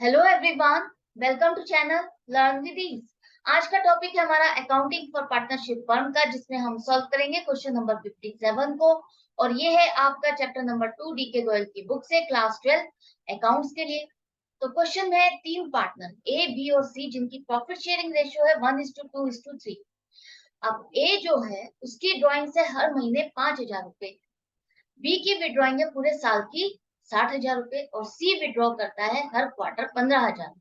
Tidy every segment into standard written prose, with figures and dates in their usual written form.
Hello everyone, welcome to channel learn with ease. आज का topic है हमारा अकाउंटिंग फॉर पार्टनरशिप फर्म का, जिसमें हम सॉल्व करेंगे क्वेश्चन नंबर 57 को। और ये है आपका चैप्टर नंबर 2 डीके गोयल की बुक से, क्लास 12 अकाउंट्स के लिए। तो क्वेश्चन में है तीन पार्टनर ए, बी और सी, जिनकी प्रॉफिट शेयरिंग रेशियो है 1:2:3। अब ए जो है उसकी ड्रॉइंग से हर महीने 5,000 रुपए, बी की विड्रॉइंग है पूरे साल की 60,000 रुपए और सी विड्रॉ करता है हर क्वार्टर 15,000।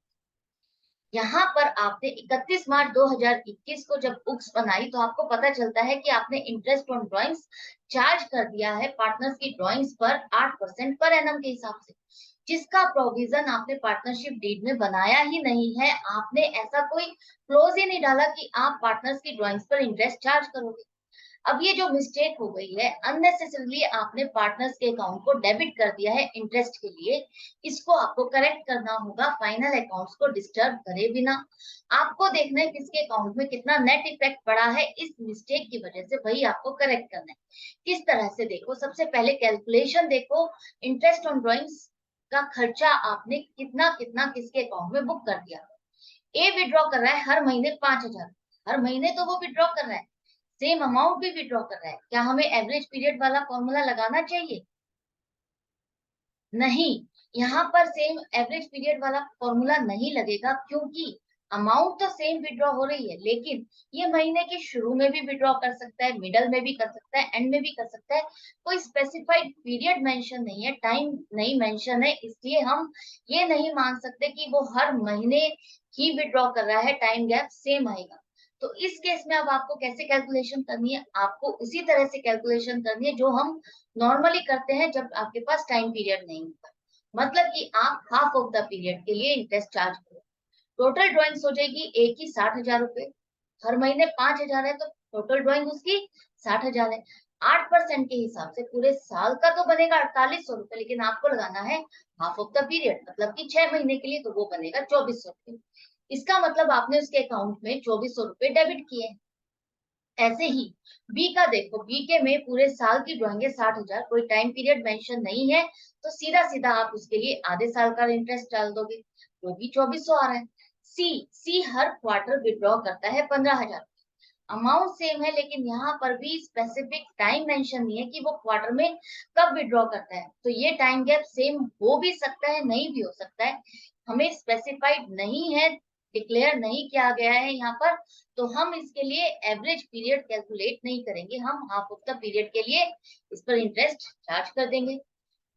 यहाँ पर आपने 31 मार्च 2021 को जब बुक्स बनाई तो आपको पता चलता है कि आपने इंटरेस्ट ऑन ड्राइंग्स चार्ज कर दिया है पार्टनर्स की ड्राइंग्स पर 8% पर एनम के हिसाब से, जिसका प्रोविजन आपने पार्टनरशिप डीड में बनाया ही नहीं है। आपने ऐसा कोई क्लोज ही नहीं डाला कि आप पार्टनर्स की ड्राइंग्स पर इंटरेस्ट चार्ज करोगे। अब ये जो मिस्टेक हो गई है, अननेसेसरली आपने पार्टनर्स के अकाउंट को डेबिट कर दिया है इंटरेस्ट के लिए। इसको आपको करेक्ट करना होगा फाइनल अकाउंट्स को डिस्टर्ब करे बिना। आपको देखना है किसके अकाउंट में कितना नेट इफेक्ट पड़ा है इस मिस्टेक की वजह से, वही आपको करेक्ट करना है। किस तरह से देखो, सबसे पहले कैलकुलेशन देखो। इंटरेस्ट ऑन ड्रॉइंग्स का खर्चा आपने कितना कितना किसके अकाउंट में बुक कर दिया। ए विड्रॉ कर रहा है हर महीने 5,000, हर महीने तो वो विड्रॉ कर रहा है, सेम अमाउंट भी विड्रॉ कर रहा है। क्या हमें एवरेज पीरियड वाला फॉर्मूला लगाना चाहिए? नहीं, यहाँ पर सेम एवरेज पीरियड वाला फॉर्मूला नहीं लगेगा, क्योंकि अमाउंट तो सेम विड्रॉ हो रही है, लेकिन ये महीने के शुरू में भी विड्रॉ कर सकता है, मिडल में भी कर सकता है, एंड में भी कर सकता है। कोई स्पेसिफाइड पीरियड मेंशन नहीं है, टाइम नहीं मेंशन है, इसलिए हम ये नहीं मान सकते कि वो हर महीने ही विड्रॉ कर रहा है, टाइम गैप सेम आएगा। तो इस केस में अब आपको कैसे कैलकुलेशन करनी है? आपको उसी तरह से कैलकुलेशन करनी है जो हम नॉर्मली करते हैं जब आपके पास टाइम पीरियड नहीं होता। मतलब कि आप हाफ ऑफ द पीरियड के लिए इंटरेस्ट चार्ज करो। टोटल ड्राइंग्स हो जाएगी एक की 60,000 रुपए, हर महीने 5,000 है, तो टोटल ड्राइंग उसकी 60,000 है। 8% के हिसाब से पूरे साल का तो बनेगा 4800 रुपए, लेकिन आपको लगाना है हाफ ऑफ द पीरियड, मतलब कि 6 महीने के लिए, तो वो बनेगा 2400 रुपए। इसका मतलब आपने उसके अकाउंट में 2400 रुपए डेबिट किए। ऐसे ही बी का देखो, बी के में पूरे साल की ड्राइंग है 60,000, कोई टाइम पीरियड मेंशन नहीं है, तो सीधा सीधा आप उसके लिए आधे साल का इंटरेस्ट डाल दोगे, वो भी 2400 आ रहा है। सी हर क्वार्टर विड्रॉ करता है 15,000। अमाउंट सेम है, लेकिन यहाँ पर भी स्पेसिफिक टाइम मेंशन नहीं है कि वो क्वार्टर में कब विड्रॉ करता है, तो ये टाइम गैप सेम हो भी सकता है, नहीं भी हो सकता है। हमें स्पेसिफाइड नहीं है, डिक्लेयर नहीं किया गया है यहाँ पर, तो हम इसके लिए एवरेज पीरियड कैलकुलेट नहीं करेंगे, हम हाफ ऑफ द पीरियड के लिए इस पर इंटरेस्ट चार्ज कर देंगे।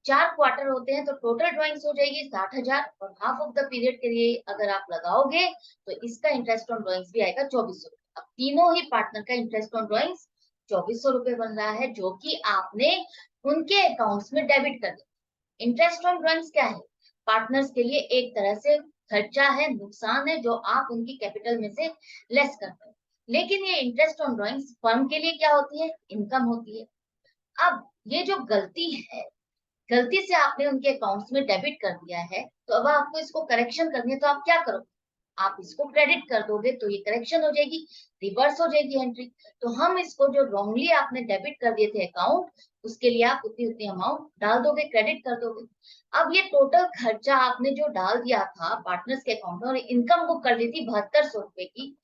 4 क्वार्टर होते हैं, तो टोटल ड्राइंग्स हो जाएगी 60,000, और हाफ ऑफ द पीरियड के लिए अगर आप लगाओगे तो इसका इंटरेस्ट ऑन ड्राइंग्स भी आएगा 2400। अब तीनों ही पार्टनर का इंटरेस्ट ऑन ड्राइंग्स 2400 रुपए बन रहा है, जो कि आपने उनके अकाउंट्स में डेबिट कर दिया। इंटरेस्ट ऑन ड्राइंग्स क्या है? पार्टनर्स के लिए एक तरह से खर्चा है, नुकसान है, जो आप उनकी कैपिटल में से लेस करते हैं। लेकिन ये इंटरेस्ट ऑन ड्राइंग्स फर्म के लिए क्या होती है? इनकम होती है। अब ये जो गलती है, गलती से आपने उनके अकाउंट्स में डेबिट कर दिया है, तो अब आपको इसको करेक्शन करनी है, तो आप क्या करोगे? आप इसको क्रेडिट कर दोगे, तो ये करेक्शन हो जाएगी, रिवर्स हो जाएगी एंट्री। तो हम इसको जो रॉन्गली आपने डेबिट कर दिए थे अकाउंट, उसके लिए आप उतनी उतनी अमाउंट डाल दोगे, क्रेडिट कर दोगे। अब ये टोटल खर्चा आपने जो डाल दिया था पार्टनर्स के अकाउंट में, और इनकम बुक कर दी थी 7200 रुपए की,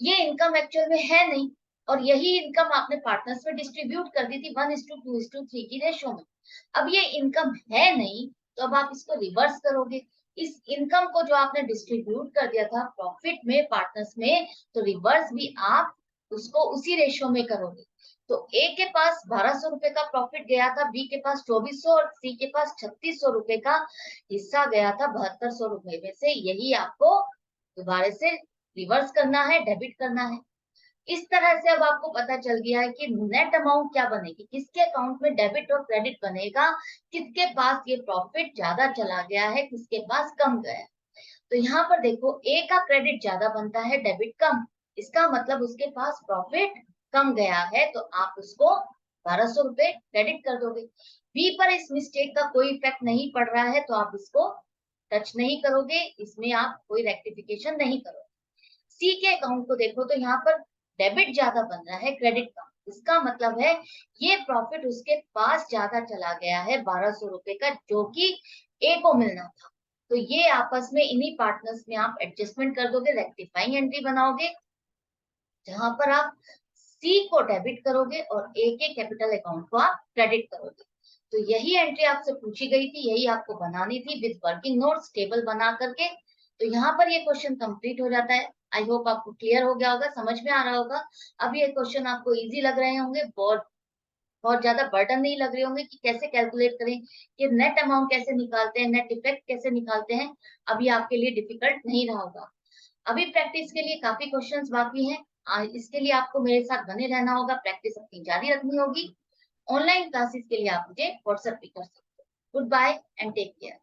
ये इनकम एक्चुअल में है नहीं, और यही इनकम आपने पार्टनर्स में डिस्ट्रीब्यूट कर दी थी 1:2:3 की रेशो में। अब ये इनकम है नहीं, तो अब आप इसको रिवर्स करोगे। इस इनकम को जो आपने डिस्ट्रीब्यूट कर दिया था प्रॉफिट में पार्टनर्स में, तो रिवर्स भी आप उसको उसी रेशो में करोगे। तो ए के पास 1200 रुपए का प्रॉफिट गया था, बी के पास 2400 और सी के पास 3600 रुपए का हिस्सा गया था 7200 रुपए में से। यही आपको दोबारा से रिवर्स करना है, डेबिट करना है। इस तरह से अब आपको पता चल गया है कि नेट अमाउंट क्या बनेगी, किसके अकाउंट में डेबिट और क्रेडिट बनेगा, किसके पास ये प्रॉफिट ज्यादा चला गया है, किसके पास कम गया है। तो यहाँ पर देखो, ए का क्रेडिट ज्यादा बनता है, डेबिट कम, इसका मतलब उसके पास प्रॉफिट कम गया है, तो आप उसको 1200 रुपए क्रेडिट कर दोगे। बी पर इस मिस्टेक का कोई इफेक्ट नहीं पड़ रहा है, तो आप इसको टच नहीं करोगे, इसमें आप कोई रेक्टिफिकेशन नहीं करोगे। सी के अकाउंट को देखो, तो यहाँ पर डेबिट ज्यादा बन रहा है, क्रेडिट कम, इसका मतलब है ये प्रॉफिट उसके पास ज्यादा चला गया है 1200 रुपए का, जो कि ए को मिलना था। तो ये आपस में इन्हीं पार्टनर्स में आप एडजस्टमेंट कर दोगे, रेक्टिफाइंग एंट्री बनाओगे, जहां पर आप सी को डेबिट करोगे और ए के कैपिटल अकाउंट को आप क्रेडिट करोगे। तो यही एंट्री आपसे पूछी गई थी, यही आपको बनानी थी विद वर्किंग नोट्स टेबल बना करके। तो यहाँ पर ये क्वेश्चन कंप्लीट हो जाता है। आई होप आपको क्लियर हो गया होगा, समझ में आ रहा होगा। अब ये क्वेश्चन आपको इजी लग रहे होंगे, बहुत बहुत ज्यादा बर्डन नहीं लग रहे होंगे कि कैसे कैलकुलेट करें, कि नेट अमाउंट कैसे निकालते हैं, नेट इफेक्ट कैसे निकालते हैं। अभी आपके लिए डिफिकल्ट नहीं रहा होगा। अभी प्रैक्टिस के लिए काफी क्वेश्चंस बाकी हैं। इसके लिए आपको मेरे साथ बने रहना होगा, प्रैक्टिस अपनी जारी रखनी होगी। ऑनलाइन क्लासेस के लिए आप मुझे व्हाट्सएप भी कर सकते हो। Good bye and take care.